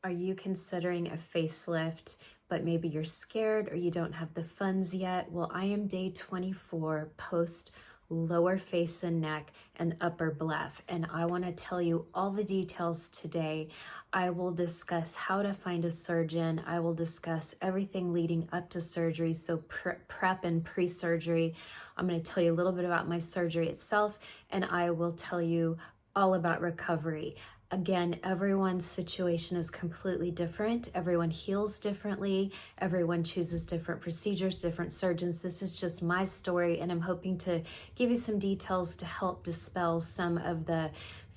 Are you considering a facelift, but maybe you're scared or you don't have the funds yet? Well, I am day 24 post lower face and neck and upper bleph, and I want to tell you all the details today. I will discuss how to find a surgeon. I will discuss everything leading up to surgery, so prep and pre-surgery. I'm going to tell you a little bit about my surgery itself, and I will tell you all about recovery. Again, everyone's situation is completely different. Everyone heals differently. Everyone chooses different procedures, different surgeons. This is just my story, and I'm hoping to give you some details to help dispel some of the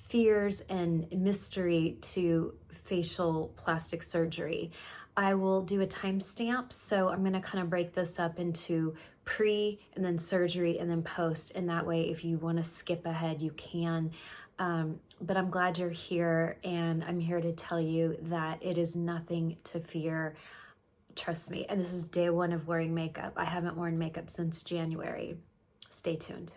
fears and mystery to facial plastic surgery. I will do a timestamp, so I'm going to kind of break this up into pre and then surgery and then post, and that way if you want to skip ahead, you can. But I'm glad you're here, and I'm here to tell you that it is nothing to fear. Trust me. And this is day one of wearing makeup. I haven't worn makeup since January. Stay tuned.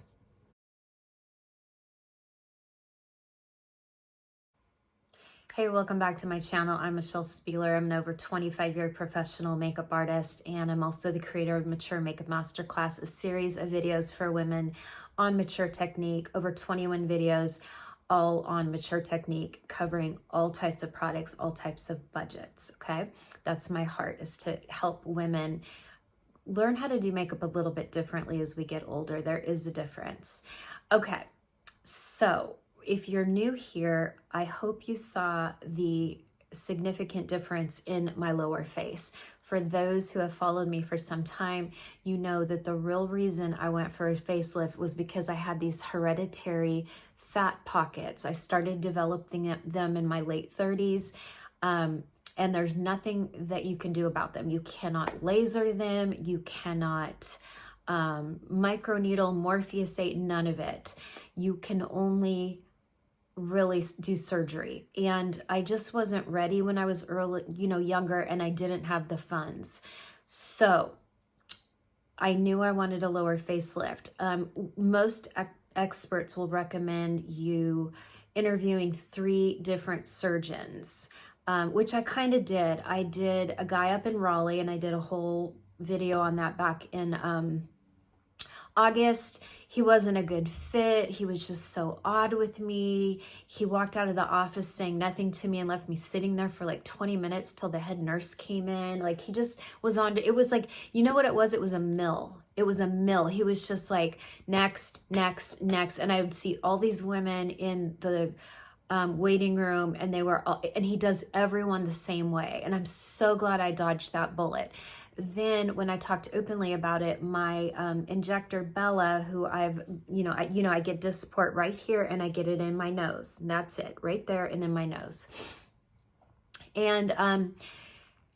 Hey, welcome back to my channel. I'm Michelle Spieler. I'm an over 25-year professional makeup artist, and I'm also the creator of Mature Makeup Masterclass, a series of videos for women on mature technique, over 21 videos, all on mature technique, covering all types of products, all types of budgets, okay? That's my heart, is to help women learn how to do makeup a little bit differently as we get older. There is a difference. Okay, so if you're new here, I hope you saw the significant difference in my lower face. For those who have followed me for some time, you know that the real reason I went for a facelift was because I had these hereditary fat pockets. I started developing them in my late 30s, and there's nothing that you can do about them. You cannot laser them, you cannot microneedle, morpheusate, none of it. You can only really do surgery. And I just wasn't ready when I was younger, and I didn't have the funds. So I knew I wanted a lower facelift. Most experts will recommend you interviewing 3 different surgeons, which I kind of did. I did a guy up in Raleigh, and I did a whole video on that back in August. He wasn't a good fit. He was just so odd with me. He walked out of the office saying nothing to me and left me sitting there for like 20 minutes till the head nurse came in. Like, he just was on, it was like, you know what it was? It was a mill. It was a mill. He was just like, next, next, next. And I would see all these women in the waiting room, and they were all, and he does everyone the same way. And I'm so glad I dodged that bullet. Then when I talked openly about it, my injector Bella, who I get Dysport right here, and I get it in my nose, and that's it, right there and in my nose. And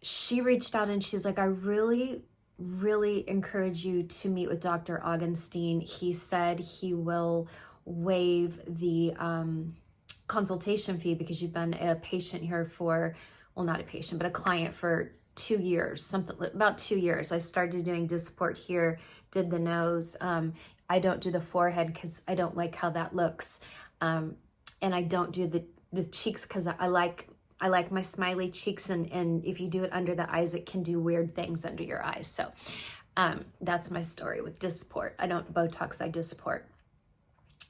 she reached out, and she's like, I really, really encourage you to meet with Dr. Augenstein. He said he will waive the consultation fee because you've been a patient here for, well, not a patient, but a client for 2 years, something about 2 years. I started doing Dysport here, did the nose. I don't do the forehead because I don't like how that looks. And I don't do the cheeks because I like my smiley cheeks, and if you do it under the eyes, it can do weird things under your eyes. So that's my story with Dysport. I don't Botox, I Dysport.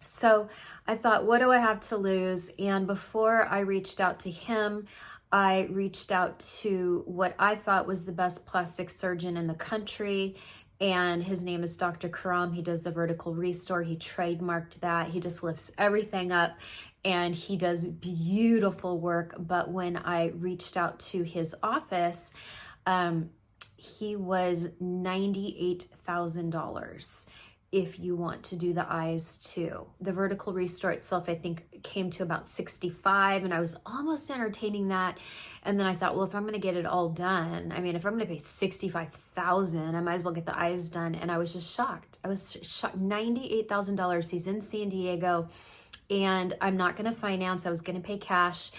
So I thought, what do I have to lose? And before I reached out to him, I reached out to what I thought was the best plastic surgeon in the country, and his name is Dr. Karam. He does the vertical restore. He trademarked that. He just lifts everything up, and he does beautiful work. But when I reached out to his office, he was $98,000 if you want to do the eyes too. The vertical restore itself, I think, came to about 65, and I was almost entertaining that. And then I thought, well, if I'm gonna get it all done, I mean, if I'm gonna pay 65,000, I might as well get the eyes done. And I was just shocked. I was shocked. $98,000. He's in San Diego, and I'm not gonna finance. I was gonna pay cash,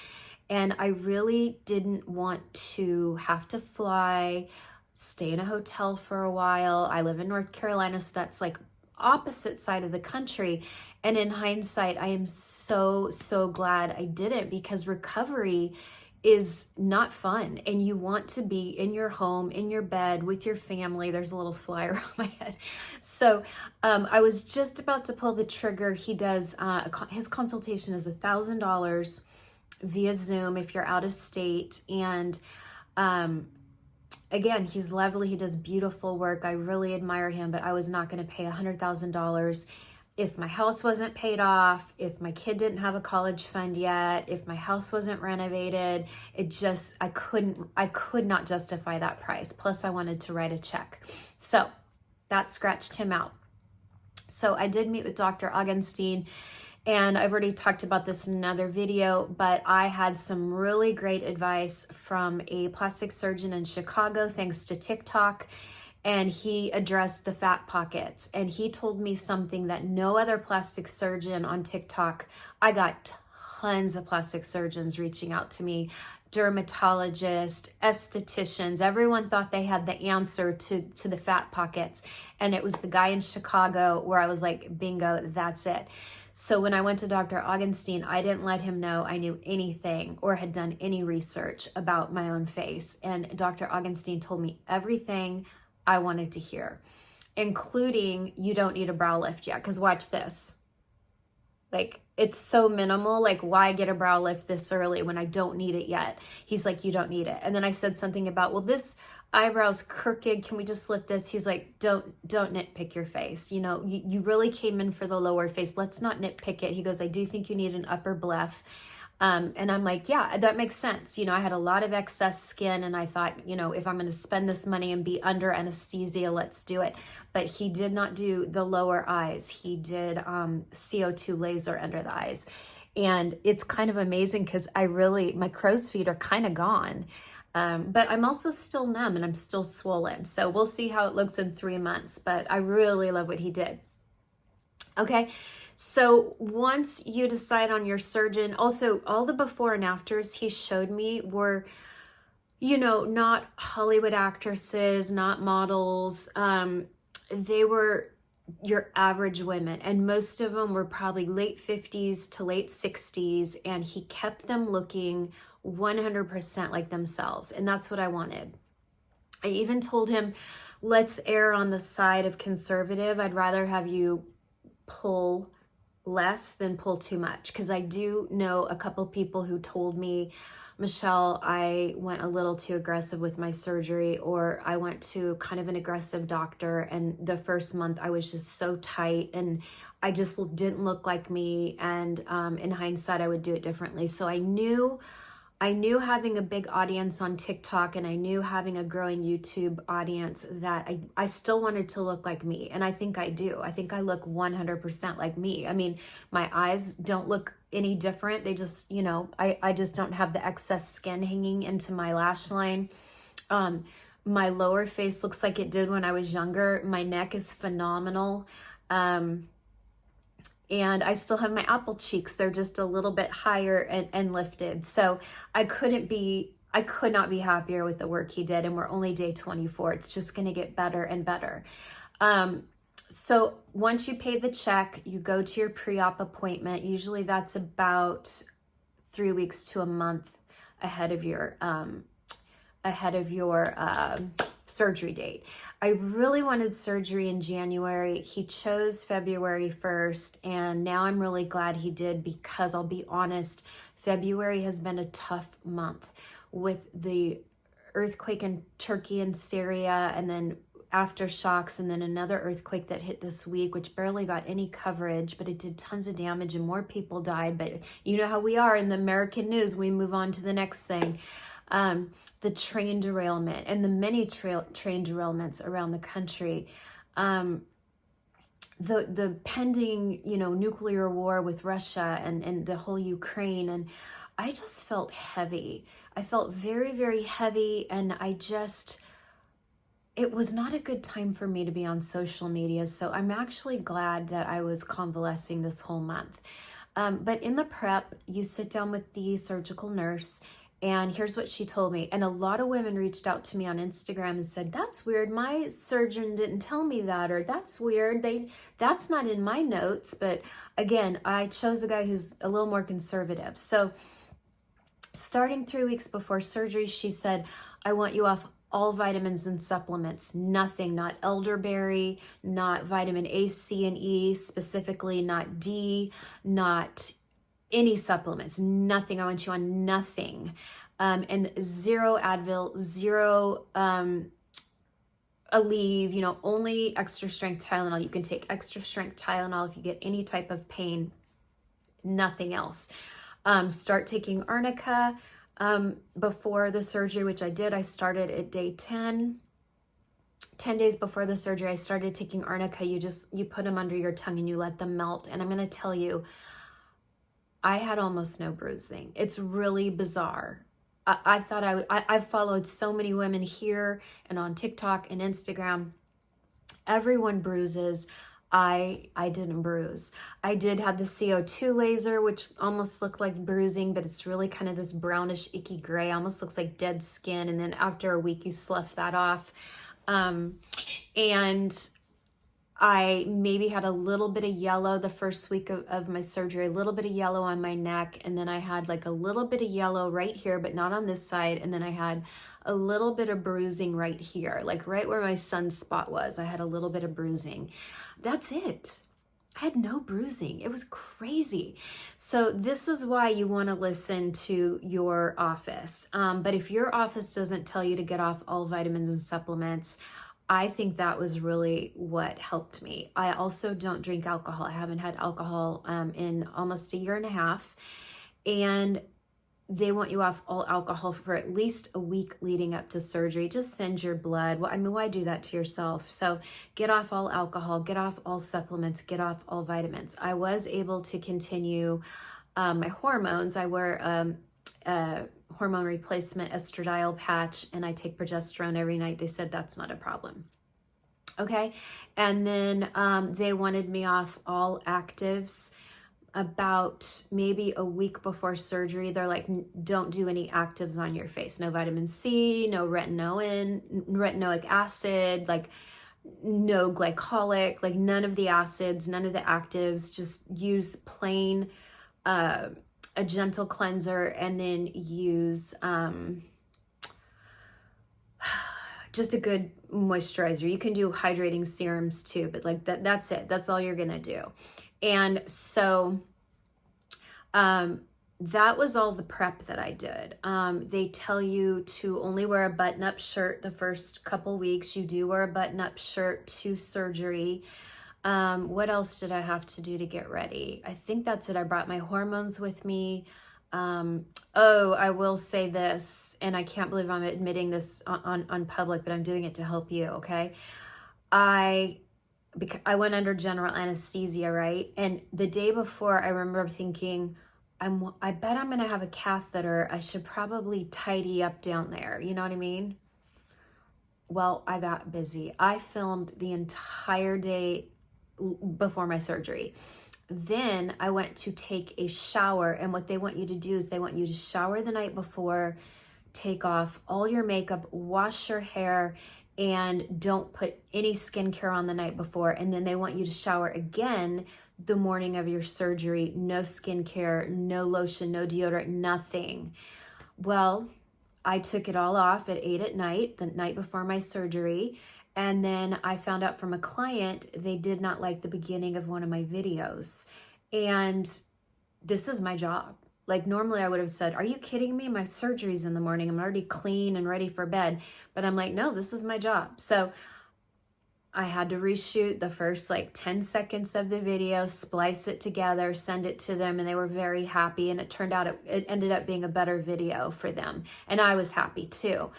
and I really didn't want to have to fly, stay in a hotel for a while. I live in North Carolina, so that's like opposite side of the country. And in hindsight, I am so glad I didn't, because recovery is not fun, and you want to be in your home, in your bed with your family. There's a little flyer on my head. So I was just about to pull the trigger. He does, his consultation is $1,000 via Zoom if you're out of state. And again, he's lovely. He does beautiful work. I really admire him, but I was not going to pay $100,000 if my house wasn't paid off, if my kid didn't have a college fund yet, if my house wasn't renovated. It just, I could not justify that price. Plus I wanted to write a check. So that scratched him out. So I did meet with Dr. Augenstein, and I've already talked about this in another video, but I had some really great advice from a plastic surgeon in Chicago, thanks to TikTok. And he addressed the fat pockets, and he told me something that no other plastic surgeon on TikTok. I got tons of plastic surgeons reaching out to me, dermatologists, estheticians. Everyone thought they had the answer to the fat pockets. And it was the guy in Chicago where I was like, bingo, that's it. So when I went to Dr. Augenstein, I didn't let him know I knew anything or had done any research about my own face. And Dr. Augenstein told me everything I wanted to hear, including you don't need a brow lift yet. Because watch this. Like, it's so minimal. Like, why get a brow lift this early when I don't need it yet? He's like, you don't need it. And then I said something about, well, this eyebrow's crooked. Can we just lift this? He's like, don't nitpick your face. You know, you really came in for the lower face. Let's not nitpick it. He goes, I do think you need an upper bleph. And I'm like, yeah, that makes sense. You know, I had a lot of excess skin, and I thought, you know, if I'm going to spend this money and be under anesthesia, let's do it. But he did not do the lower eyes. He did CO2 laser under the eyes. And it's kind of amazing because my crow's feet are kind of gone. But I'm also still numb and I'm still swollen. So we'll see how it looks in 3 months. But I really love what he did. Okay. So once you decide on your surgeon, also all the before and afters he showed me were, you know, not Hollywood actresses, not models. They were your average women, and most of them were probably late 50s to late 60s, and he kept them looking 100% like themselves. And that's what I wanted. I even told him, let's err on the side of conservative. I'd rather have you pull less than pull too much, because I do know a couple people who told me, Michelle, I went a little too aggressive with my surgery, or I went to kind of an aggressive doctor, and the first month I was just so tight and I just didn't look like me, and in hindsight I would do it differently. So I knew having a big audience on TikTok, and I knew having a growing YouTube audience, that I still wanted to look like me. And I think I do. I think I look 100% like me. I mean, my eyes don't look any different. They just, you know, I just don't have the excess skin hanging into my lash line. My lower face looks like it did when I was younger. My neck is phenomenal. And I still have my apple cheeks. They're just a little bit higher and lifted. So I could not be happier with the work he did. And we're only day 24. It's just going to get better and better. So once you pay the check, you go to your pre-op appointment. Usually that's about 3 weeks to a month ahead of your surgery date. I really wanted surgery in January. He chose February 1st, and now I'm really glad he did, because I'll be honest, February has been a tough month with the earthquake in Turkey and Syria, and then aftershocks, and then another earthquake that hit this week, which barely got any coverage, but it did tons of damage and more people died. But you know how we are in the American news, we move on to the next thing. The train derailment and the many train derailments around the country, the pending, you know, nuclear war with Russia and the whole Ukraine. And I just felt heavy. I felt very, very heavy. And it was not a good time for me to be on social media. So I'm actually glad that I was convalescing this whole month. But in the prep, you sit down with the surgical nurse, and here's what she told me. And a lot of women reached out to me on Instagram and said, that's weird. My surgeon didn't tell me that, or that's weird. That's not in my notes. But again, I chose a guy who's a little more conservative. So Starting 3 weeks before surgery, she said, I want you off all vitamins and supplements, nothing, not elderberry, not vitamin A, C, and E, specifically not D, not any supplements, nothing. I want you on nothing. And zero Advil, zero Aleve, only extra strength Tylenol. You can take extra strength Tylenol if you get any type of pain, nothing else. Start taking arnica before the surgery, which I did. I started at day 10. 10 days before the surgery, I started taking arnica. You put them under your tongue and you let them melt. And I'm going to tell you, I had almost no bruising. It's really bizarre. I thought I've followed so many women here and on TikTok and Instagram. Everyone bruises. I didn't bruise. I did have the CO2 laser, which almost looked like bruising, but it's really kind of this brownish, icky gray, almost looks like dead skin. And then after a week, you slough that off. And I maybe had a little bit of yellow the first week of my surgery, a little bit of yellow on my neck. And then I had like a little bit of yellow right here, but not on this side. And then I had a little bit of bruising right here, like right where my sunspot was. I had a little bit of bruising. That's it. I had no bruising. It was crazy. So this is why you want to listen to your office. But if your office doesn't tell you to get off all vitamins and supplements, I think that was really what helped me. I also don't drink alcohol. I haven't had alcohol in almost a year and a half. And they want you off all alcohol for at least a week leading up to surgery. Just thins your blood. Well, I mean, why do that to yourself? So get off all alcohol, get off all supplements, get off all vitamins. I was able to continue my hormones. I wear hormone replacement estradiol patch, and I take progesterone every night. They said that's not a problem. Okay. And then they wanted me off all actives about maybe a week before surgery. They're like, don't do any actives on your face. No vitamin C, no retinoic acid, like no glycolic, like none of the acids, none of the actives. Just use plain a gentle cleanser, and then use just a good moisturizer. You can do hydrating serums too, but like that's it. That's all you're gonna do. And so that was all the prep that I did. They tell you to only wear a button-up shirt the first couple weeks. You do wear a button-up shirt to surgery. What else did I have to do to get ready? I think that's it. I brought my hormones with me. Oh, I will say this, and I can't believe I'm admitting this on public, but I'm doing it to help you, okay? I went under general anesthesia, right? And the day before, I remember thinking, I bet I'm going to have a catheter. I should probably tidy up down there. You know what I mean? Well, I got busy. I filmed the entire day before my surgery. Then I went to take a shower, and what they want you to do is they want you to shower the night before, take off all your makeup, wash your hair, and don't put any skincare on the night before. And then they want you to shower again the morning of your surgery. No skincare, no lotion, no deodorant, nothing. Well, I took it all off at 8 at night, the night before my surgery. And then I found out from a client, they did not like the beginning of one of my videos. And this is my job. Like normally I would have said, are you kidding me? My surgery's in the morning. I'm already clean and ready for bed. But I'm like, no, this is my job. So I had to reshoot the first like 10 seconds of the video, splice it together, send it to them, and they were very happy. And it turned out it ended up being a better video for them. And I was happy too.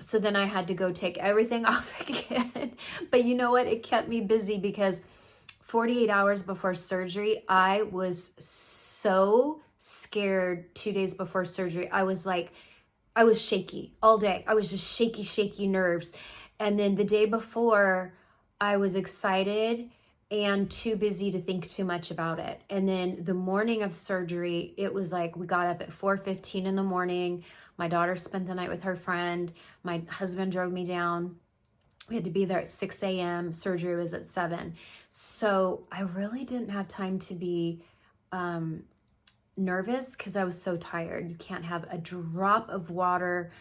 So then I had to go take everything off again. But you know what? It kept me busy because 48 hours before surgery, I was so scared. 2 days before surgery, I was shaky all day. I was just shaky nerves. And then the day before, I was excited and too busy to think too much about it. And then the morning of surgery, it was like we got up at 4:15 in the morning. My daughter spent the night with her friend. My husband drove me down. We had to be there at 6 a.m. Surgery was at 7. So I really didn't have time to be nervous because I was so tired. You can't have a drop of water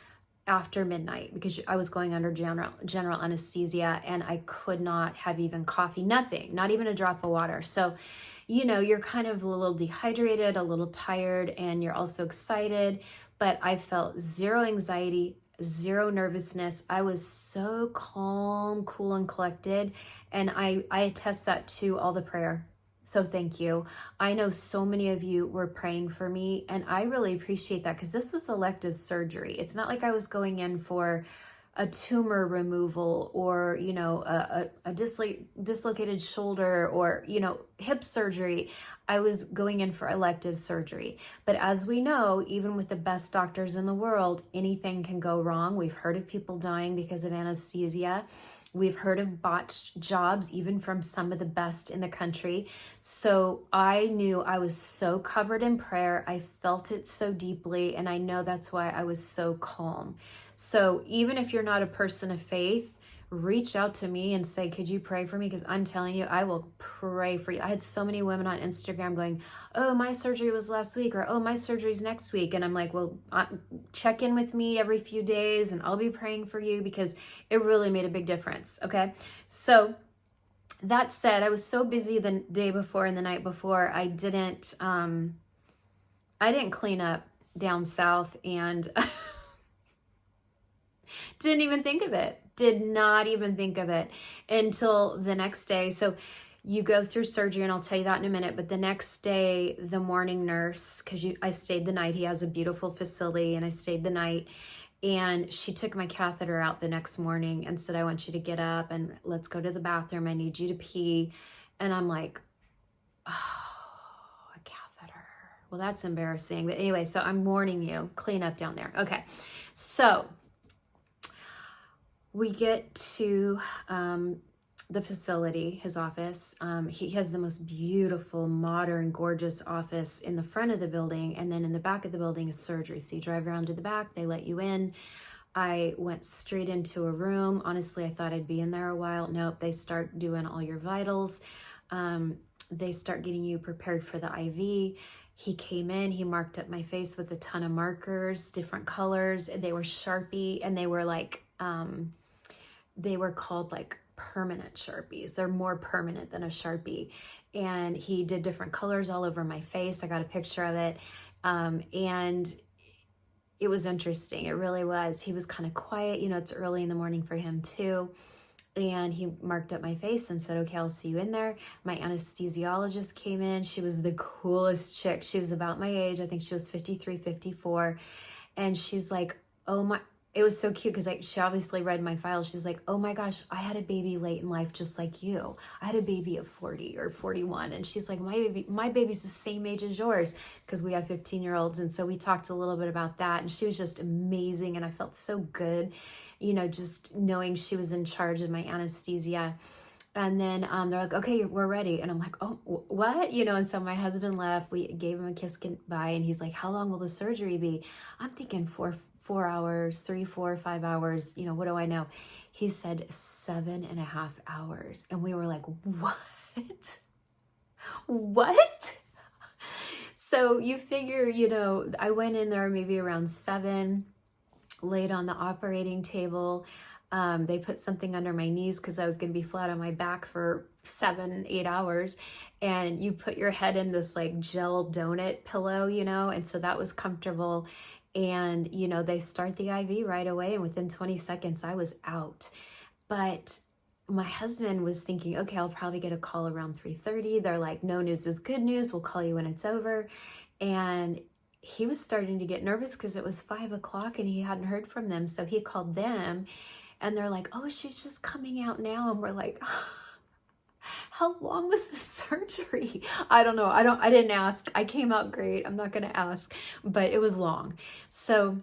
after midnight because I was going under general anesthesia, and I could not have even coffee, nothing, not even a drop of water. So, you know, you're kind of a little dehydrated, a little tired, and you're also excited, but I felt zero anxiety, zero nervousness. I was so calm, cool, and collected. And I attest that to all the prayer. So thank you. I know so many of you were praying for me, and I really appreciate that because this was elective surgery. It's not like I was going in for a tumor removal or, you know, a dislocated shoulder or, you know, hip surgery. I was going in for elective surgery. But as we know, even with the best doctors in the world, anything can go wrong. We've heard of people dying because of anesthesia. We've heard of botched jobs, even from some of the best in the country. So I knew I was so covered in prayer. I felt it so deeply. And I know that's why I was so calm. So even if you're not a person of faith, reach out to me and say, could you pray for me? Because I'm telling you, I will pray for you. I had so many women on Instagram going, oh, my surgery was last week, or oh, my surgery's next week. And I'm like, well, check in with me every few days and I'll be praying for you because it really made a big difference. Okay. So that said, I was so busy the day before and the night before, I didn't clean up down south, and didn't even think of it. Did not even think of it until the next day. So you go through surgery, and I'll tell you that in a minute. But the next day, the morning nurse, because I stayed the night, he has a beautiful facility, and I stayed the night. And she took my catheter out the next morning and said, I want you to get up and let's go to the bathroom. I need you to pee. And I'm like, oh, a catheter. Well, that's embarrassing. But anyway, so I'm warning you, clean up down there. Okay. So we get to the facility, his office. He has the most beautiful, modern, gorgeous office in the front of the building. And then in the back of the building is surgery. So you drive around to the back, they let you in. I went straight into a room. Honestly, I thought I'd be in there a while. Nope, they start doing all your vitals. They start getting you prepared for the IV. He came in, he marked up my face with a ton of markers, different colors. They were Sharpie, and they were like, they were called like permanent Sharpies. They're more permanent than a Sharpie. And he did different colors all over my face. I got a picture of it. And it was interesting. It really was. He was kind of quiet. You know, it's early in the morning for him too. And he marked up my face and said, okay, I'll see you in there. My anesthesiologist came in. She was the coolest chick. She was about my age. I think she was 53, 54. And she's like, oh my, it was so cute because she obviously read my file. She's like, oh my gosh, I had a baby late in life just like you. I had a baby at 40 or 41. And she's like, my baby's the same age as yours, because we have 15-year-olds. And so we talked a little bit about that. And she was just amazing. And I felt so good, you know, just knowing she was in charge of my anesthesia. And then they're like, okay, we're ready. And I'm like, oh, what? You know, and so my husband left. We gave him a kiss goodbye. And he's like, how long will the surgery be? I'm thinking 4 hours, 3, 4, 5 hours, you know, what do I know? He said 7.5 hours. And we were like, what? What? So you figure, you know, I went in there maybe around 7, laid on the operating table. They put something under my knees because I was going to be flat on my back for 7, 8 hours. And you put your head in this like gel donut pillow, you know, and so that was comfortable. And, you know, they start the IV right away. And within 20 seconds, I was out. But my husband was thinking, okay, I'll probably get a call around 3:30. They're like, no news is good news. We'll call you when it's over. And he was starting to get nervous because it was 5 o'clock and he hadn't heard from them. So he called them and they're like, oh, she's just coming out now. And we're like, how long was the surgery? I don't know. I didn't ask. I came out great. I'm not going to ask, but it was long. So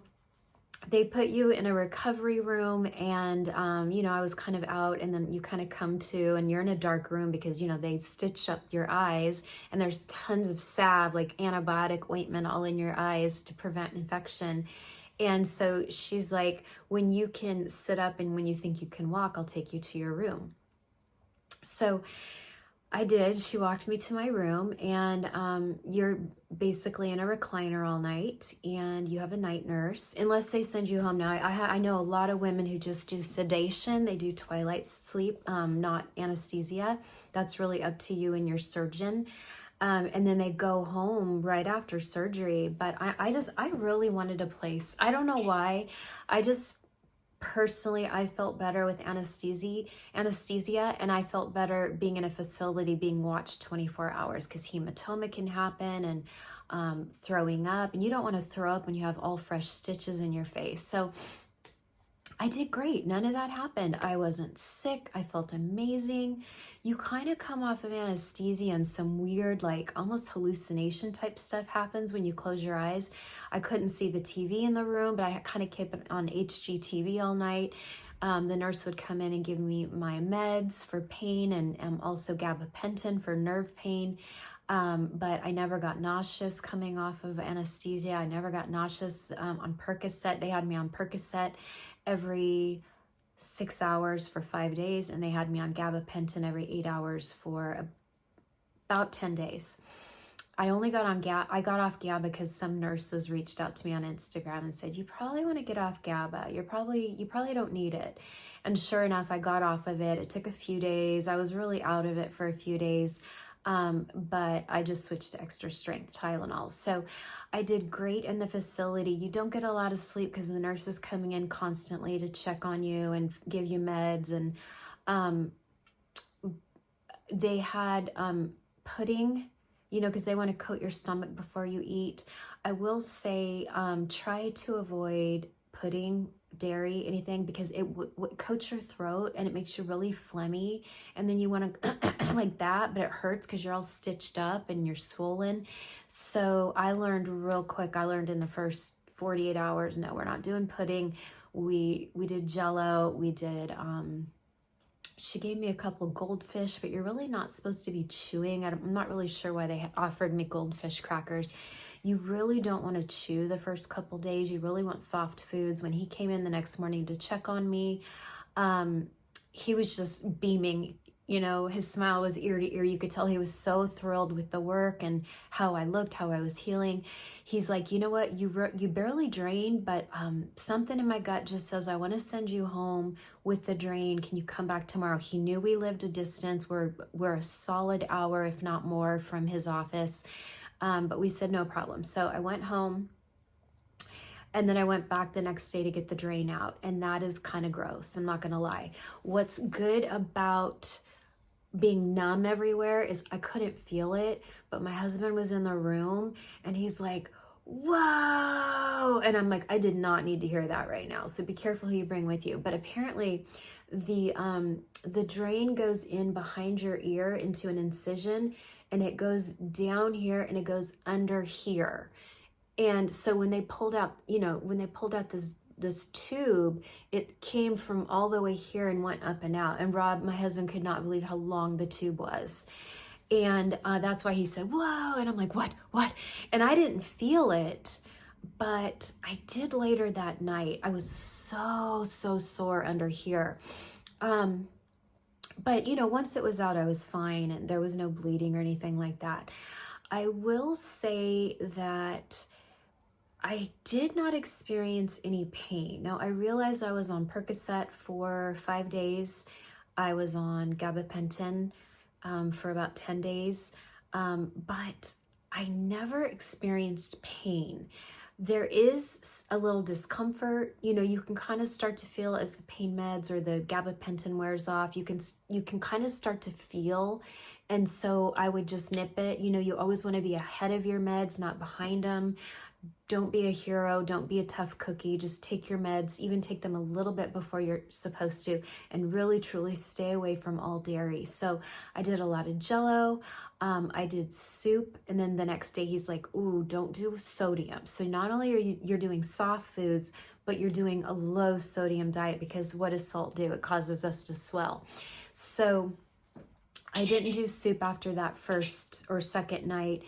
they put you in a recovery room and, you know, I was kind of out, and then you kind of come to, and you're in a dark room because, you know, they stitch up your eyes and there's tons of salve, like antibiotic ointment all in your eyes to prevent infection. And so she's like, when you can sit up and when you think you can walk, I'll take you to your room. So I did. She walked me to my room, and you're basically in a recliner all night, and you have a night nurse, unless they send you home. Now, I know a lot of women who just do sedation. They do twilight sleep, not anesthesia. That's really up to you and your surgeon. And then they go home right after surgery. But I really wanted a place. I don't know why. I just personally, I felt better with anesthesia, and I felt better being in a facility being watched 24 hours, because hematoma can happen, and throwing up, and you don't want to throw up when you have all fresh stitches in your face. So I did great. None of that happened. I wasn't sick. I felt amazing. You kind of come off of anesthesia, and some weird, like almost hallucination type stuff happens when you close your eyes. I couldn't see the TV in the room, but I kind of kept it on HGTV all night. The nurse would come in and give me my meds for pain, and also gabapentin for nerve pain. But I never got nauseous coming off of anesthesia. I never got nauseous on Percocet. They had me on Percocet every 6 hours for 5 days, and they had me on gabapentin every 8 hours for about 10 days. I only got on I got off GABA because some nurses reached out to me on Instagram and said, you probably want to get off GABA. You probably don't need it. And sure enough, I got off of it. It took a few days. I was really out of it for a few days. But I just switched to extra strength Tylenol. So I did great in the facility. You don't get a lot of sleep because the nurse is coming in constantly to check on you and give you meds. And they had pudding, because they want to coat your stomach before you eat. I will say try to avoid pudding, dairy, anything, because it coats your throat and it makes you really phlegmy, and then you want to like that, but it hurts because you're all stitched up and you're swollen. So I learned real quick. I learned in the first 48 hours, no, we're not doing pudding. We did Jello. We did she gave me a couple goldfish, but you're really not supposed to be chewing. I'm not really sure why they offered me goldfish crackers. You really don't want to chew the first couple days. You really want soft foods. When he came in the next morning to check on me, he was just beaming. His smile was ear to ear. You could tell he was so thrilled with the work and how I looked, how I was healing. He's like, you know what, you barely drained, but something in my gut just says, I want to send you home with the drain. Can you come back tomorrow? He knew we lived a distance. We're a solid hour, if not more, from his office. But we said, no problem. So I went home, and then I went back the next day to get the drain out. And that is kind of gross. I'm not going to lie. What's good about being numb everywhere is I couldn't feel it, but my husband was in the room and he's like, whoa. And I'm like, I did not need to hear that right now. So be careful who you bring with you. But apparently the drain goes in behind your ear into an incision, and it goes down here and it goes under here. And so when they pulled out, this tube, it came from all the way here and went up and out. And Rob, my husband, could not believe how long the tube was. And that's why he said, whoa. And I'm like, what? And I didn't feel it, but I did later that night. I was so sore under here. But once it was out, I was fine, and there was no bleeding or anything like that. I will say that I did not experience any pain. Now, I realized I was on Percocet for 5 days. I was on gabapentin for about 10 days, but I never experienced pain. There is a little discomfort. You can kind of start to feel as the pain meds or the gabapentin wears off. You can kind of start to feel. And so I would just nip it. You always want to be ahead of your meds, not behind them. Don't be a hero. Don't be a tough cookie. Just take your meds, even take them a little bit before you're supposed to, and really, truly stay away from all dairy. So I did a lot of Jello. I did soup. And then the next day he's like, ooh, don't do sodium. So not only are you're doing soft foods, but you're doing a low sodium diet, because what does salt do? It causes us to swell. So I didn't do soup after that first or second night.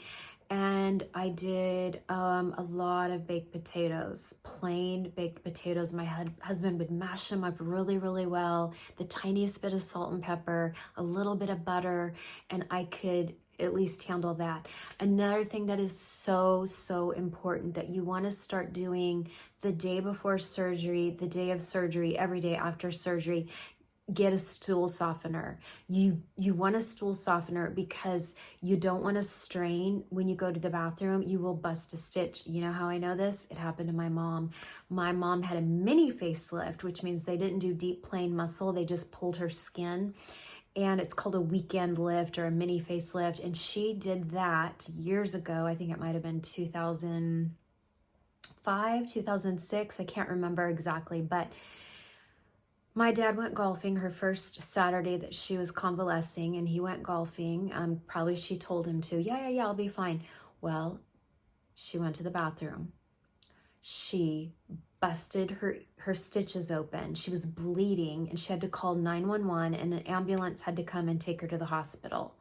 And I did a lot of baked potatoes, plain baked potatoes. My husband would mash them up really, really well, the tiniest bit of salt and pepper, a little bit of butter, and I could at least handle that. Another thing that is so, so important that you want to start doing the day before surgery, the day of surgery, every day after surgery, get a stool softener. You want a stool softener because you don't want to strain when you go to the bathroom. You will bust a stitch. You know how I know this? It happened to my mom. My mom had a mini facelift, which means they didn't do deep plane muscle. They just pulled her skin. And it's called a weekend lift or a mini facelift. And she did that years ago. I think it might have been 2005, 2006. I can't remember exactly, but my dad went golfing her first Saturday that she was convalescing, and he went golfing. Probably she told him to, yeah, I'll be fine. Well, she went to the bathroom. She busted her stitches open. She was bleeding, and she had to call 911, and an ambulance had to come and take her to the hospital.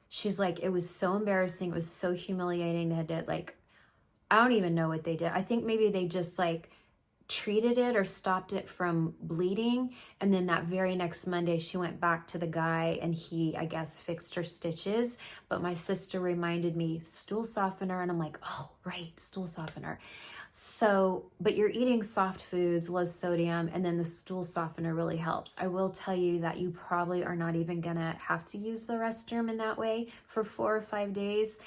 She's like, it was so embarrassing. It was so humiliating. They had to, like, I don't even know what they did. I think maybe they just like treated it or stopped it from bleeding. And then that very next Monday, she went back to the guy and he, I guess, fixed her stitches. But my sister reminded me, stool softener. And I'm like, oh, right, stool softener. So, but you're eating soft foods, low sodium, and then the stool softener really helps. I will tell you that you probably are not even gonna have to use the restroom in that way for 4 or 5 days,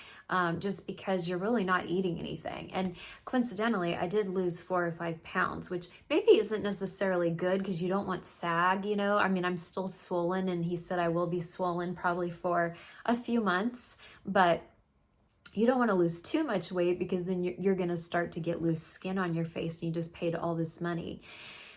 just because you're really not eating anything. And coincidentally, I did lose 4 or 5 pounds, which maybe isn't necessarily good because you don't want sag, you know? I mean, I'm still swollen, and he said I will be swollen probably for a few months, but you don't want to lose too much weight because then you're going to start to get loose skin on your face and you just paid all this money.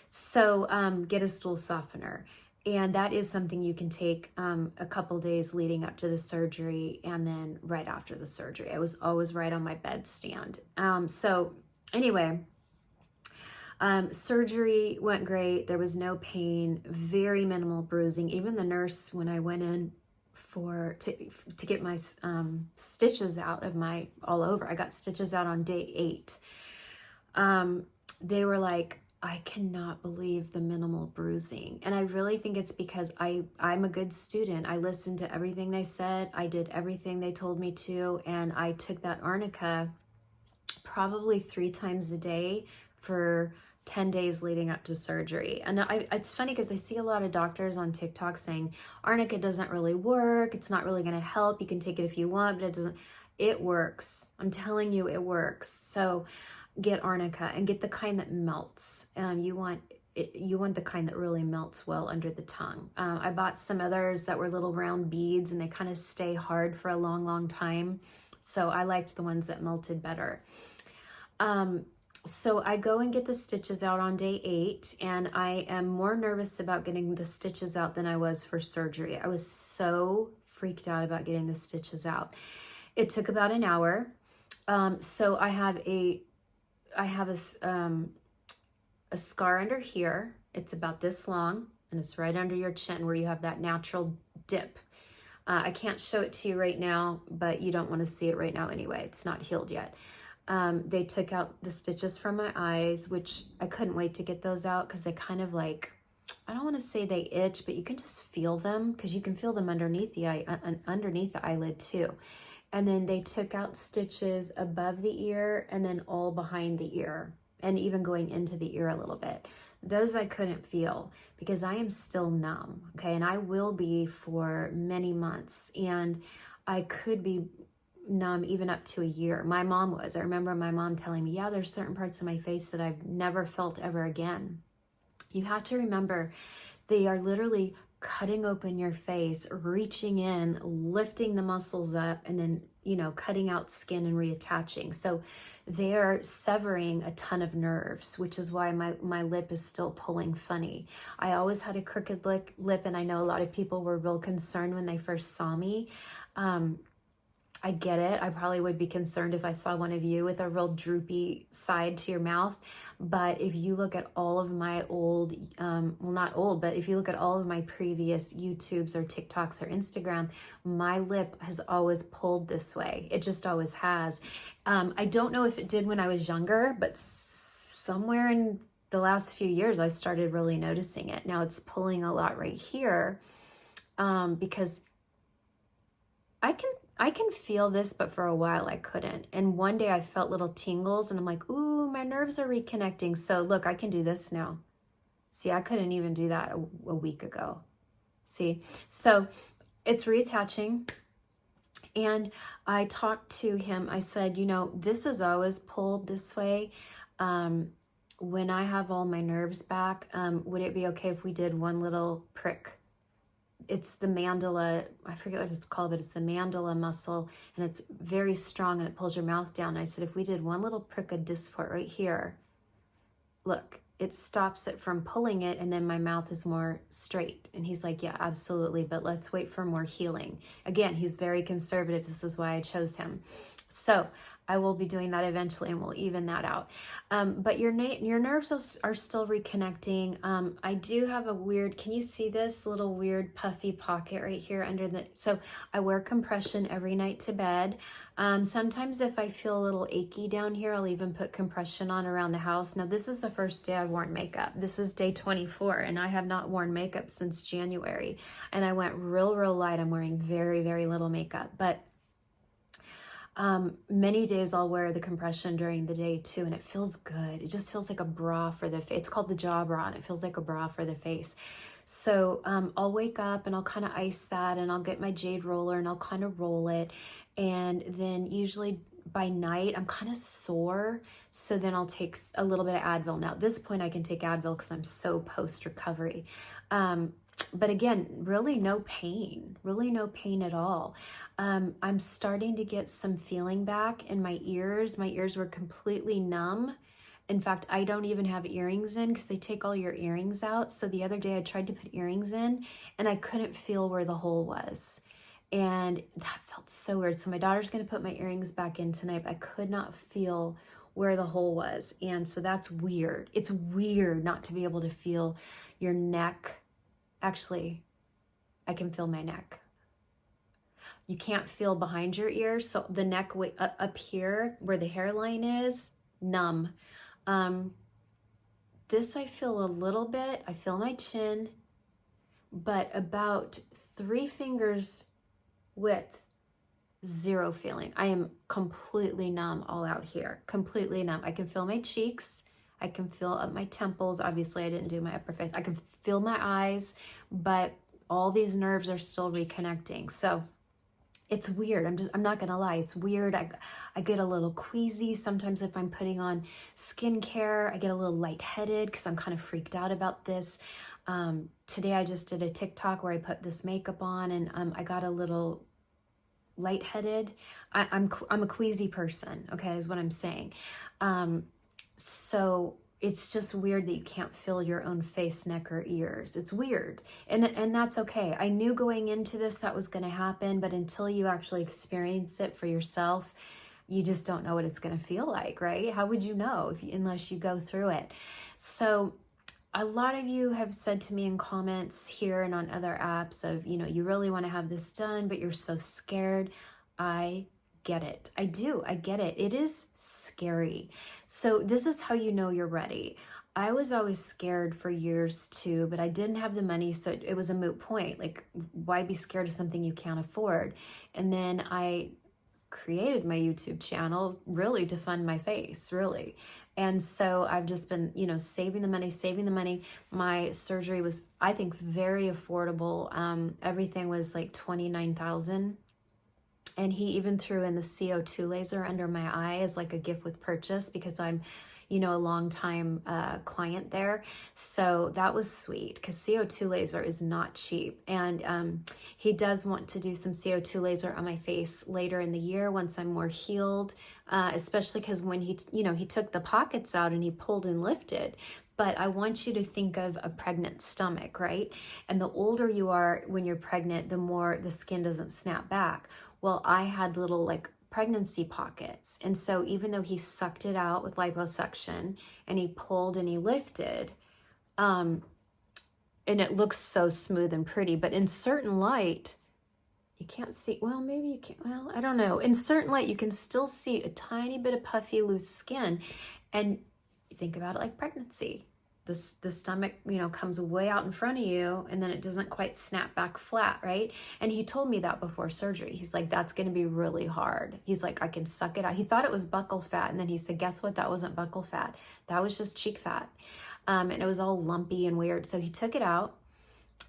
So get a stool softener. And that is something you can take a couple days leading up to the surgery and then right after the surgery. I was always right on my bedstand. So anyway, surgery went great. There was no pain, very minimal bruising. Even the nurse, when I went in to get my stitches out of my all over. I got stitches out on day 8. They were like, I cannot believe the minimal bruising. And I really think it's because I'm a good student. I listened to everything they said. I did everything they told me to. And I took that arnica probably 3 times a day for 10 days leading up to surgery. And it's funny because I see a lot of doctors on TikTok saying arnica doesn't really work. It's not really going to help. You can take it if you want, but it doesn't. It works. I'm telling you, it works. So get arnica and get the kind that melts. You want the kind that really melts well under the tongue. I bought some others that were little round beads and they kind of stay hard for a long, long time. So I liked the ones that melted better. So I go and get the stitches out on day 8, and I am more nervous about getting the stitches out than I was for surgery. I was so freaked out about getting the stitches out. It took about an hour. So I have a scar under here. It's about this long, and it's right under your chin where you have that natural dip. I can't show it to you right now, but you don't want to see it right now anyway. It's not healed yet. They took out the stitches from my eyes, which I couldn't wait to get those out because they kind of like, I don't want to say they itch, but you can just feel them because you can feel them underneath the eyelid too. And then they took out stitches above the ear and then all behind the ear and even going into the ear a little bit. Those I couldn't feel because I am still numb, okay? And I will be for many months, and I could be numb even up to a year. My mom was. I remember my mom telling me, yeah, there's certain parts of my face that I've never felt ever again. You have to remember, they are literally cutting open your face, reaching in, lifting the muscles up, and then, cutting out skin and reattaching. So they are severing a ton of nerves, which is why my lip is still pulling funny. I always had a crooked lip, and I know a lot of people were real concerned when they first saw me. I get it. I probably would be concerned if I saw one of you with a real droopy side to your mouth. But if you look at all of my old, well, not old, but if you look at all of my previous YouTubes or TikToks or Instagram, my lip has always pulled this way. It just always has. I don't know if it did when I was younger, but somewhere in the last few years, I started really noticing it. Now it's pulling a lot right here, because I can feel this, but for a while I couldn't. And one day I felt little tingles and I'm like, ooh, my nerves are reconnecting. So look, I can do this now. See, I couldn't even do that a week ago. See, so it's reattaching. And I talked to him. I said, you know, this is always pulled this way. When I have all my nerves back, would it be okay if we did one little prick? It's the mandala, I forget what it's called, but it's the mandala muscle, and it's very strong and it pulls your mouth down. And I said, if we did one little prick of Dysport right here, look, it stops it from pulling it, and then my mouth is more straight. And he's like, yeah, absolutely, but let's wait for more healing. Again, he's very conservative. This is why I chose him. So I will be doing that eventually, and we'll even that out. But your nerves are still reconnecting. I do have a weird, can you see this little weird puffy pocket right here under the, so I wear compression every night to bed. Sometimes if I feel a little achy down here, I'll even put compression on around the house. Now this is the first day I've worn makeup. This is day 24, and I have not worn makeup since January. And I went real light. I'm wearing very, very little makeup, but many days I'll wear the compression during the day too, and it feels good. It just feels like a bra for the face. It's called the jaw bra, and it feels like a bra for the face. So I'll wake up and I'll kind of ice that, and I'll get my jade roller and I'll kind of roll it. And then usually by night I'm kind of sore, so then I'll take a little bit of Advil. Now at this point I can take Advil because I'm so post recovery. But again, really no pain at all. I'm starting to get some feeling back in my ears. My ears were completely numb. In fact, I don't even have earrings in because they take all your earrings out. So the other day I tried to put earrings in and I couldn't feel where the hole was. And that felt so weird. So my daughter's going to put my earrings back in tonight, but I could not feel where the hole was. And so that's weird. It's weird not to be able to feel your neck. Actually, I can feel my neck. You can't feel behind your ears. So the neck up here where the hairline is, numb. This I feel a little bit. I feel my chin, but about 3 fingers width, zero feeling. I am completely numb all out here, completely numb. I can feel my cheeks. I can feel up my temples. Obviously, I didn't do my upper face. I can feel my eyes, but all these nerves are still reconnecting. So it's weird. I'm not gonna lie. It's weird. I get a little queasy sometimes if I'm putting on skincare. I get a little lightheaded because I'm kind of freaked out about this. Today I just did a TikTok where I put this makeup on, and I got a little lightheaded. I'm a queasy person. Okay, is what I'm saying. So it's just weird that you can't feel your own face, neck, or ears. It's weird. And that's okay. I knew going into this that was going to happen, but until you actually experience it for yourself, you just don't know what it's going to feel like, right? How would you know unless you go through it? So a lot of you have said to me in comments here and on other apps of, you know, you really want to have this done, but you're so scared. I get it. I do. I get it. It is scary. So this is how you know you're ready. I was always scared for years too, but I didn't have the money, so it was a moot point. Like, why be scared of something you can't afford? And then I created my YouTube channel really to fund my face, really. And so I've just been, you know, saving the money. My surgery was, I think, very affordable. Everything was like $29,000. And he even threw in the CO2 laser under my eye as like a gift with purchase because I'm, you know, a long time client there. So that was sweet because CO2 laser is not cheap. And he does want to do some CO2 laser on my face later in the year once I'm more healed, especially because when he, you know, he took the pockets out and he pulled and lifted. But I want you to think of a pregnant stomach, right? And the older you are when you're pregnant, the more the skin doesn't snap back. Well, I had little like pregnancy pockets. And so even though he sucked it out with liposuction and he pulled and he lifted, um, and it looks so smooth and pretty, but in certain light, you can't see, well, maybe you can, well, I don't know. In certain light, you can still see a tiny bit of puffy, loose skin. And you think about it like pregnancy. The stomach, comes way out in front of you, and then it doesn't quite snap back flat, right? And he told me that before surgery. He's like, that's going to be really hard. He's like, I can suck it out. He thought it was buccal fat. And then he said, guess what? That wasn't buccal fat. That was just cheek fat. And it was all lumpy and weird. So he took it out.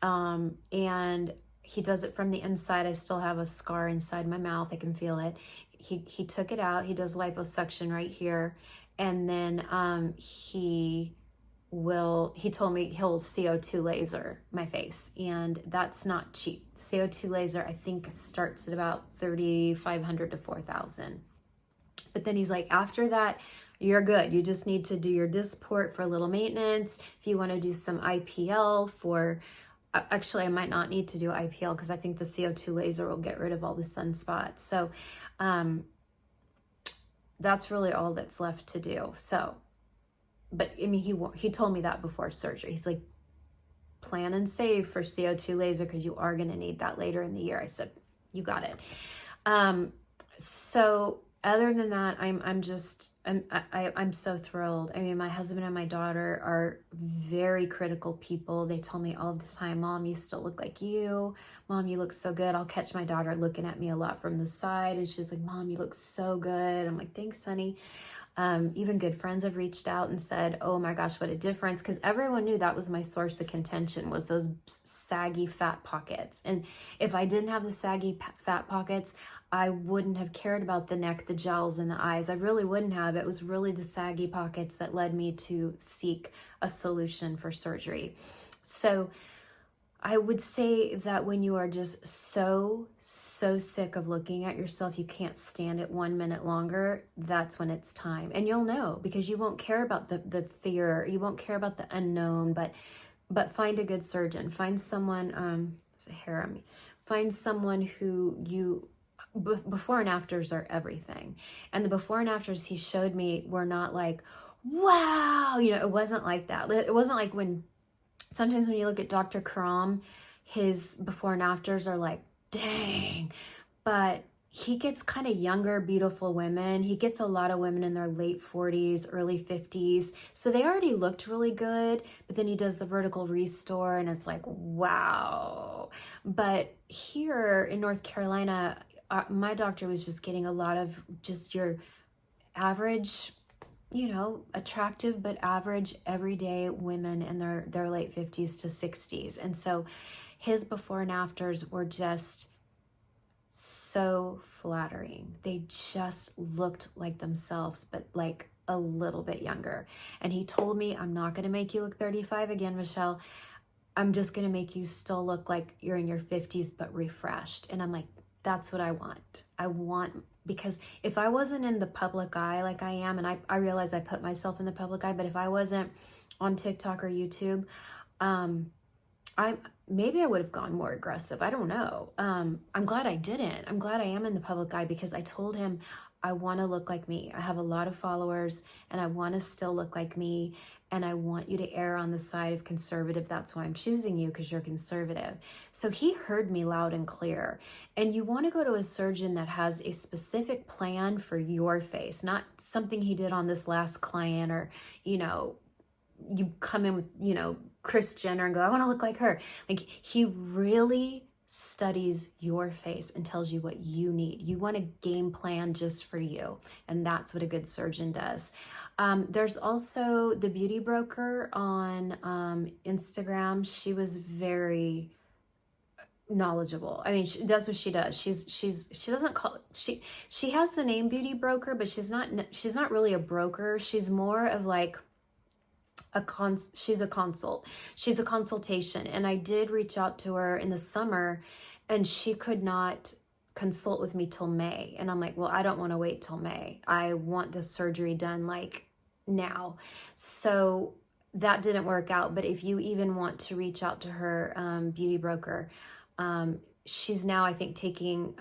And he does it from the inside. I still have a scar inside my mouth. I can feel it. He took it out. He does liposuction right here. And then he told me he'll CO2 laser my face, and that's not cheap. CO2 laser, I think, starts at about $3,500 to $4,000. But then he's like, after that, you're good. You just need to do your disc port for a little maintenance. If you want to do some IPL for, actually, I might not need to do IPL because I think the CO2 laser will get rid of all the sunspots. So that's really all that's left to do. So, but I mean, he told me that before surgery. He's like, plan and save for CO2 laser because you are going to need that later in the year. I said, you got it. So other than that, I'm so thrilled. I mean, my husband and my daughter are very critical people. They tell me all the time, Mom, you still look like you. Mom, you look so good. I'll catch my daughter looking at me a lot from the side, and she's like, Mom, you look so good. I'm like, thanks, honey. Even good friends have reached out and said, oh my gosh, what a difference. Because everyone knew that was my source of contention, was those saggy fat pockets. And if I didn't have the saggy fat pockets, I wouldn't have cared about the neck, the jowls, and the eyes. I really wouldn't have. It was really the saggy pockets that led me to seek a solution for surgery. So I would say that when you are just so sick of looking at yourself, you can't stand it 1 minute longer, that's when it's time. And you'll know, because you won't care about the fear, you won't care about the unknown, but find a good surgeon. Find someone, there's a hair on me. Find someone who before and afters are everything. And the before and afters he showed me were not like, wow, it wasn't like that. It wasn't like sometimes when you look at Dr. Karam, his before and afters are like, dang. But he gets kind of younger, beautiful women. He gets a lot of women in their late 40s, early 50s. So they already looked really good, but then he does the vertical restore and it's like, wow. But here in North Carolina, my doctor was just getting a lot of just your average, attractive but average everyday women in their late 50s to 60s. And so his before and afters were just so flattering. They just looked like themselves, but like a little bit younger. And he told me, I'm not going to make you look 35 again, Michelle. I'm just going to make you still look like you're in your 50s, but refreshed. And I'm like, that's what I want. Because if I wasn't in the public eye like I am, and I realize I put myself in the public eye, but if I wasn't on TikTok or YouTube, maybe I would have gone more aggressive. I don't know. I'm glad I didn't. I'm glad I am in the public eye because I told him I want to look like me. I have a lot of followers and I want to still look like me. And I want you to err on the side of conservative. That's why I'm choosing you, because you're conservative. So he heard me loud and clear. And you want to go to a surgeon that has a specific plan for your face, not something he did on this last client, or, you come in with, Kris Jenner and go, I want to look like her. Like, he really studies your face and tells you what you need. You want a game plan just for you. And that's what a good surgeon does. There's also the beauty broker on Instagram. She was very knowledgeable. I mean, that's what she does. She doesn't call it, she has the name beauty broker, but she's not really a broker. She's more of like she's a consult. She's a consultation. And I did reach out to her in the summer and she could not consult with me till May. And I'm like, well, I don't want to wait till May. I want this surgery done like now. So that didn't work out. But if you even want to reach out to her beauty broker, she's now, I think, taking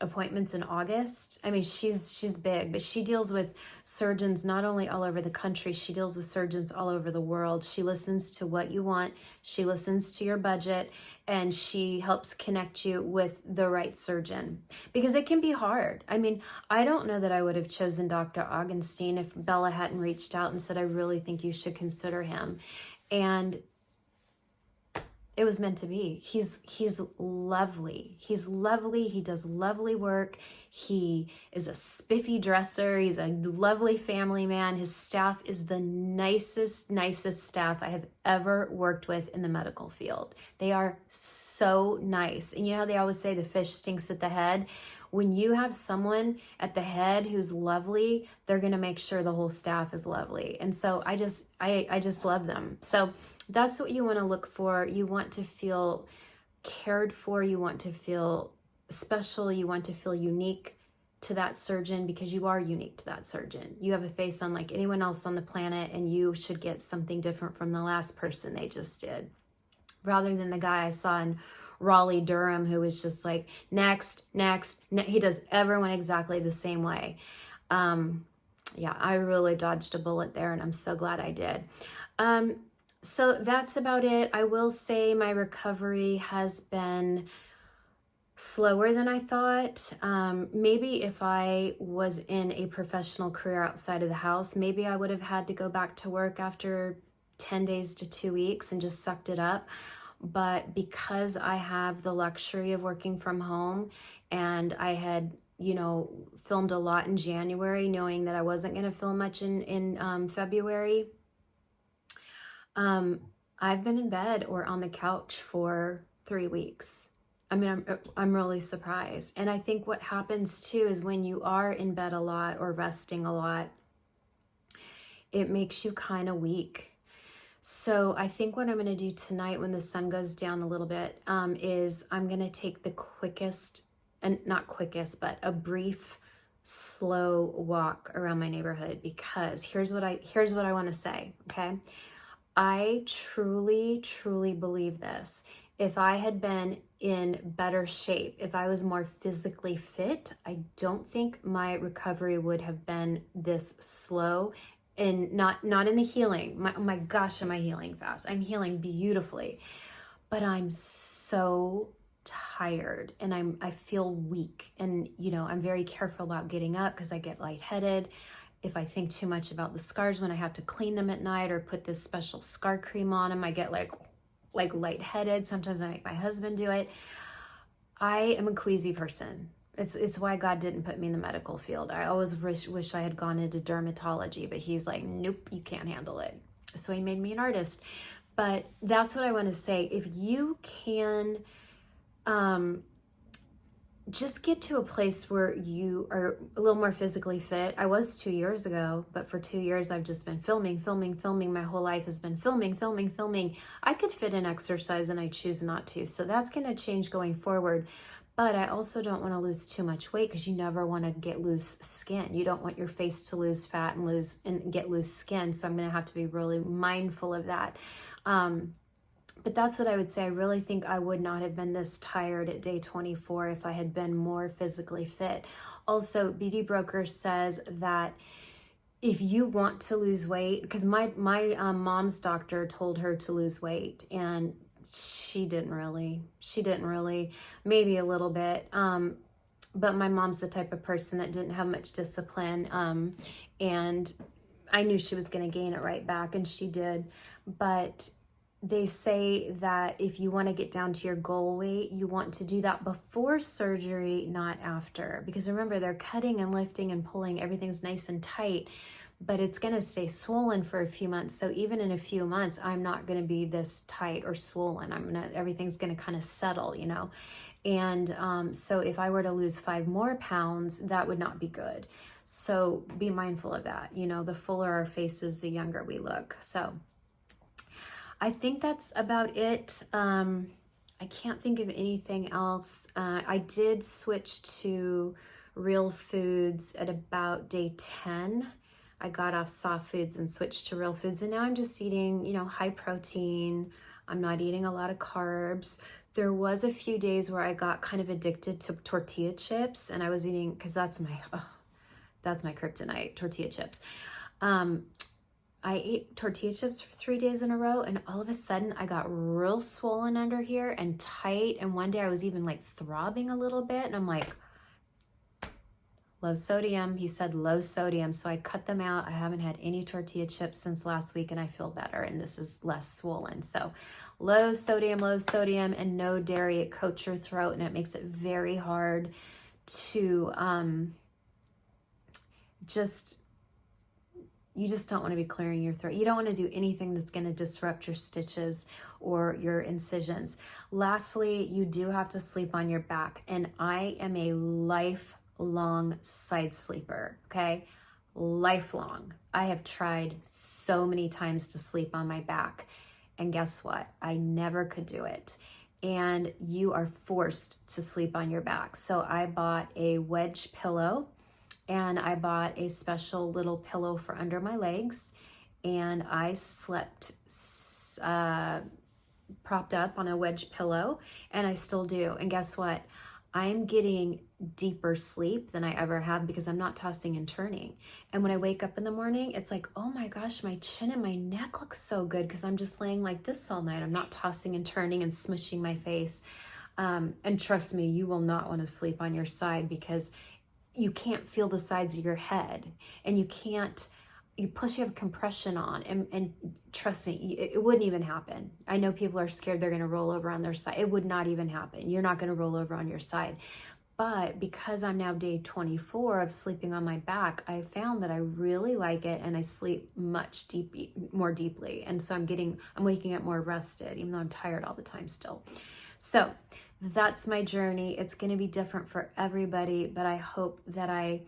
appointments in August. I mean, she's big, but she deals with surgeons not only all over the country, she deals with surgeons all over the world. She listens to what you want, she listens to your budget, and she helps connect you with the right surgeon, because it can be hard. I mean, I don't know that I would have chosen Dr. Augenstein if Bella hadn't reached out and said, I really think you should consider him. And it was meant to be. He's lovely. He's lovely. He does lovely work. He is a spiffy dresser. He's a lovely family man. His staff is the nicest staff I have ever worked with in the medical field. They are so nice. And you know how they always say the fish stinks at the head? When you have someone at the head who's lovely, they're going to make sure the whole staff is lovely. And so I just love them. So that's what you want to look for. You want to feel cared for. You want to feel special. You want to feel unique to that surgeon, because you are unique to that surgeon. You have a face unlike anyone else on the planet, and you should get something different from the last person they just did, rather than the guy I saw in Raleigh, Durham, who was just like, next. He does everyone exactly the same way. Yeah, I really dodged a bullet there, and I'm so glad I did. So that's about it. I will say my recovery has been slower than I thought. Maybe if I was in a professional career outside of the house, maybe I would have had to go back to work after 10 days to 2 weeks and just sucked it up. But because I have the luxury of working from home, and I had, filmed a lot in January, knowing that I wasn't going to film much in February, I've been in bed or on the couch for 3 weeks. I mean, I'm really surprised. And I think what happens too is when you are in bed a lot or resting a lot, it makes you kind of weak. So I think what I'm going to do tonight when the sun goes down a little bit is I'm going to take the quickest, and not quickest, but a brief, slow walk around my neighborhood, because here's what I want to say, okay? I truly believe this. If I had been in better shape, if I was more physically fit, I don't think my recovery would have been this slow. And not in the healing. Oh my gosh, am I healing fast? I'm healing beautifully, but I'm so tired, and I feel weak, and I'm very careful about getting up because I get lightheaded. If I think too much about the scars when I have to clean them at night or put this special scar cream on them, I get like lightheaded. Sometimes I make my husband do it. I am a queasy person. It's why God didn't put me in the medical field. I always wish I had gone into dermatology, but he's like, nope, you can't handle it. So he made me an artist. But that's what I want to say. If you can just get to a place where you are a little more physically fit. I was 2 years ago, but for 2 years, I've just been filming. My whole life has been filming. I could fit in exercise, and I choose not to. So that's going to change going forward. But I also don't want to lose too much weight, because you never want to get loose skin. You don't want your face to lose fat and get loose skin. So I'm going to have to be really mindful of that. But that's what I would say. I really think I would not have been this tired at day 24 if I had been more physically fit. Also, Beauty Broker says that if you want to lose weight, because my mom's doctor told her to lose weight, and she didn't really, maybe a little bit. But my mom's the type of person that didn't have much discipline. And I knew she was going to gain it right back, and she did. But they say that if you want to get down to your goal weight, you want to do that before surgery, not after. Because remember, they're cutting and lifting and pulling. Everything's nice and tight, but it's going to stay swollen for a few months. So even in a few months, I'm not going to be this tight or swollen. Everything's going to kind of settle, And so if I were to lose 5 more pounds, that would not be good. So be mindful of that. The fuller our faces, the younger we look. So I think that's about it. I can't think of anything else. I did switch to real foods at about day 10. I got off soft foods and switched to real foods. And now I'm just eating, high protein. I'm not eating a lot of carbs. There was a few days where I got kind of addicted to tortilla chips, and I was eating, because that's my kryptonite, tortilla chips. I ate tortilla chips for 3 days in a row, and all of a sudden I got real swollen under here and tight. And one day I was even like throbbing a little bit, and I'm like, low sodium. He said low sodium. So I cut them out. I haven't had any tortilla chips since last week, and I feel better, and this is less swollen. So low sodium, and no dairy. It coats your throat, and it makes it very hard to you just don't want to be clearing your throat. You don't want to do anything that's going to disrupt your stitches or your incisions. Lastly, you do have to sleep on your back, and I am a lifelong side sleeper, okay? Lifelong. I have tried so many times to sleep on my back, and guess what? I never could do it. And you are forced to sleep on your back. So I bought a wedge pillow, and I bought a special little pillow for under my legs, and I slept propped up on a wedge pillow, and I still do. And guess what? I am getting deeper sleep than I ever have because I'm not tossing and turning. And when I wake up in the morning, it's like, oh my gosh, my chin and my neck look so good because I'm just laying like this all night. I'm not tossing and turning and smushing my face. And trust me, you will not want to sleep on your side because you can't feel the sides of your head, and plus you have compression on, and trust me, it wouldn't even happen. I know people are scared they're going to roll over on their side. It would not even happen. You're not going to roll over on your side. But because I'm now day 24 of sleeping on my back, I found that I really like it, and I sleep more deeply. And so I'm waking up more rested, even though I'm tired all the time still. So that's my journey. It's going to be different for everybody, but I hope that I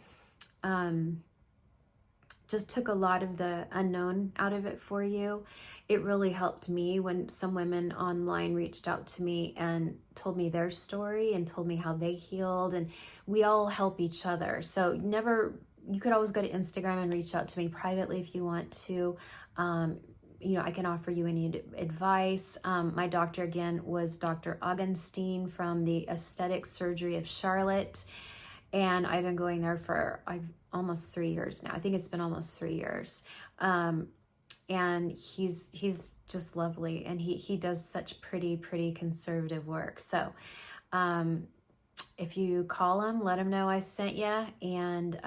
just took a lot of the unknown out of it for you. It really helped me when some women online reached out to me and told me their story and told me how they healed, and we all help each other. So you could always go to Instagram and reach out to me privately if you want to. I can offer you any advice. My doctor, again, was Dr. Augenstein from the Aesthetic Surgery of Charlotte. And I've been going there for almost 3 years now. I think it's been almost 3 years. And he's just lovely. And he does such pretty conservative work. So if you call him, let him know I sent you. And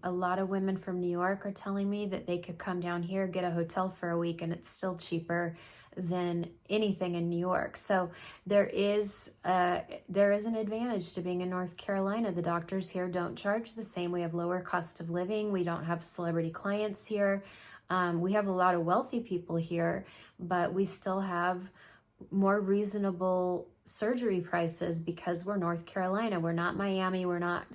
a lot of women from New York are telling me that they could come down here, get a hotel for a week, and it's still cheaper than anything in New York. So there is an advantage to being in North Carolina. The doctors here don't charge the same. We have lower cost of living. We don't have celebrity clients here. We have a lot of wealthy people here, but we still have more reasonable surgery prices because we're North Carolina. We're not Miami. We're not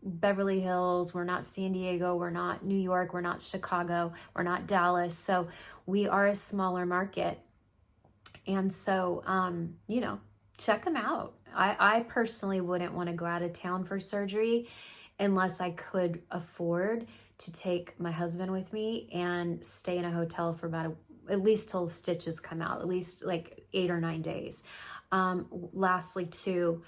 Beverly Hills. We're not San Diego. We're not New York. We're not Chicago. We're not Dallas. So we are a smaller market. And so, check them out. I personally wouldn't want to go out of town for surgery unless I could afford to take my husband with me and stay in a hotel for at least till stitches come out, at least like 8 or 9 days. Lastly, too,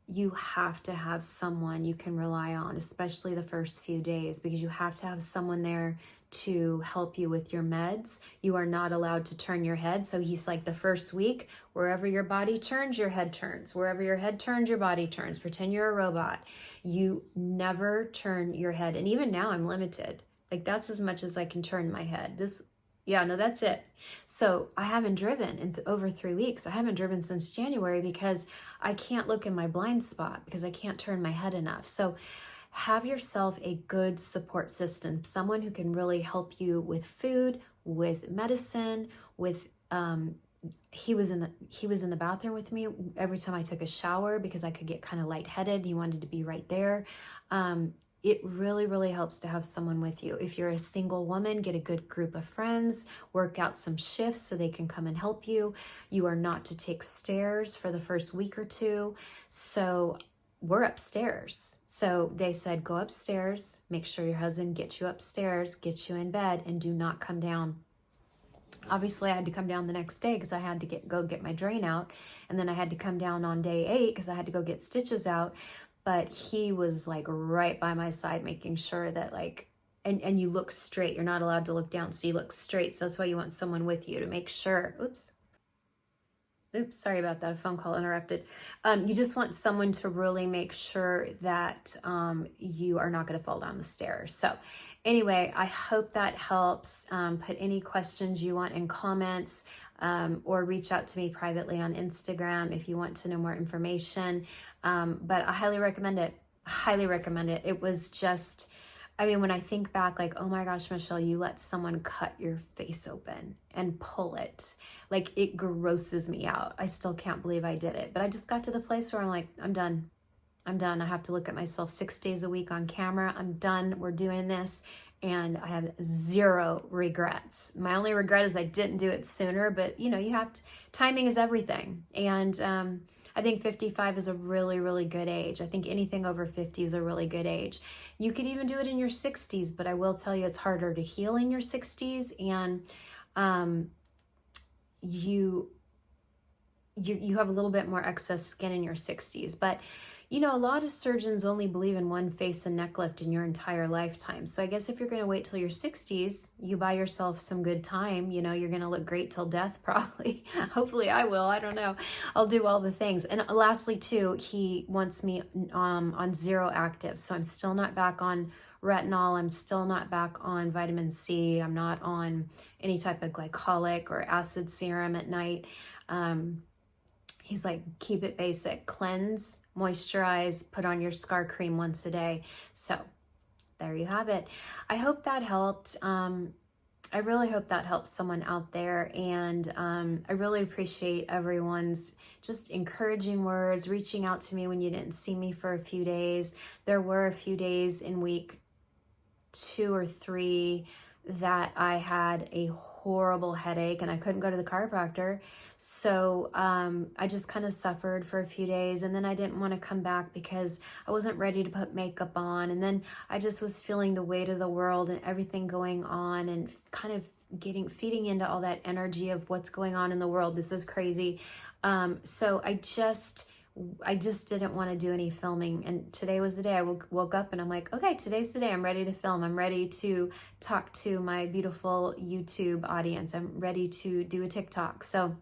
you have to have someone you can rely on, especially the first few days, because you have to have someone there to help you with your meds. You are not allowed to turn your head. So he's like, the first week, wherever your body turns, your head turns. Wherever your head turns, your body turns. Pretend you're a robot. You never turn your head. And even now I'm limited. Like that's as much as I can turn my head. That's it. So I haven't driven in over 3 weeks. I haven't driven since January because I can't look in my blind spot because I can't turn my head enough. So have yourself a good support system, someone who can really help you with food, with medicine, with he was in the bathroom with me every time I took a shower because I could get kind of lightheaded. He wanted to be right there. It really helps to have someone with you. If you're a single woman, get a good group of friends, work out some shifts so they can come and help you. You are not to take stairs for the first week or two. So we're upstairs. So they said, go upstairs, make sure your husband gets you upstairs, gets you in bed, and do not come down. Obviously I had to come down the next day because I had to go get my drain out. And then I had to come down on day 8 because I had to go get stitches out. But he was like right by my side, making sure that like, and you look straight. You're not allowed to look down, so you look straight. So that's why you want someone with you to make sure. Oops, sorry about that. A phone call interrupted. You just want someone to really make sure that you are not going to fall down the stairs. So anyway, I hope that helps. Put any questions you want in comments, or reach out to me privately on Instagram if you want to know more information. But I highly recommend it. Highly recommend it. It was just, I mean, when I think back, like, oh my gosh, Michelle, you let someone cut your face open and pull it. Like, it grosses me out. I still can't believe I did it. But I just got to the place where I'm like, I'm done. I'm done. I have to look at myself 6 days a week on camera. I'm done. We're doing this. And I have 0 regrets. My only regret is I didn't do it sooner, but you know, you have to, timing is everything. And I think 55 is a really, really good age. I think anything over 50 is a really good age. You could even do it in your 60s, but I will tell you it's harder to heal in your 60s, and you have a little bit more excess skin in your 60s. But you know, a lot of surgeons only believe in one face and neck lift in your entire lifetime. So I guess if you're going to wait till your 60s, you buy yourself some good time. You know, you're going to look great till death, probably. Hopefully I will. I don't know. I'll do all the things. And lastly, too, he wants me on 0 active. So I'm still not back on retinol. I'm still not back on vitamin C. I'm not on any type of glycolic or acid serum at night. He's like, keep it basic, cleanse, moisturize, put on your scar cream once a day. So there you have it. I hope that helped. I really hope that helps someone out there. And I really appreciate everyone's just encouraging words, reaching out to me when you didn't see me for a few days. There were a few days in week 2 or 3 that I had a horrible headache and I couldn't go to the chiropractor. So I just kind of suffered for a few days, and then I didn't want to come back because I wasn't ready to put makeup on. And then I just was feeling the weight of the world and everything going on, and kind of feeding into all that energy of what's going on in the world. This is crazy. So I just didn't want to do any filming. And today was the day I woke up and I'm like, okay, today's the day. I'm ready to film. I'm ready to talk to my beautiful YouTube audience. I'm ready to do a TikTok. So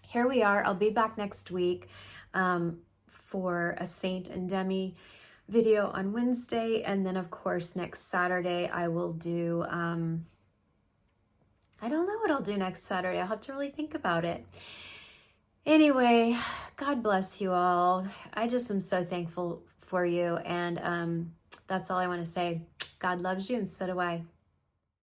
here we are. I'll be back next week for a Saint and Demi video on Wednesday. And then of course, next Saturday, I will do, I don't know what I'll do next Saturday. I'll have to really think about it. Anyway, God bless you all. I just am so thankful for you. And that's all I want to say. God loves you, and so do I.